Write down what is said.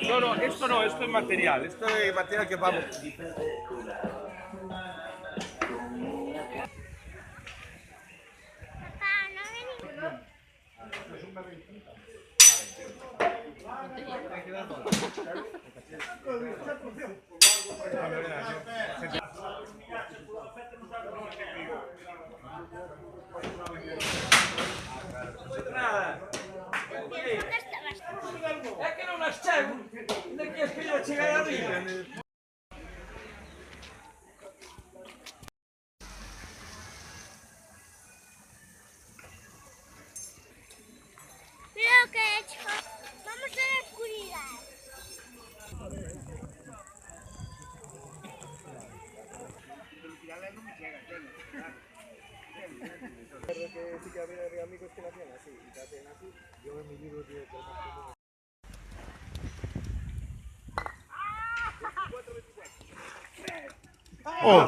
No, esto no, esto es material. Esto es material que vamos. É que non as chego, de que es que yo cheguei arriba. Mira lo que he hecho. Vamos a la oscuridad. Que sí que había amigos que lo hacían así y te hacían así. Yo en mi libro digo que ¡Oh!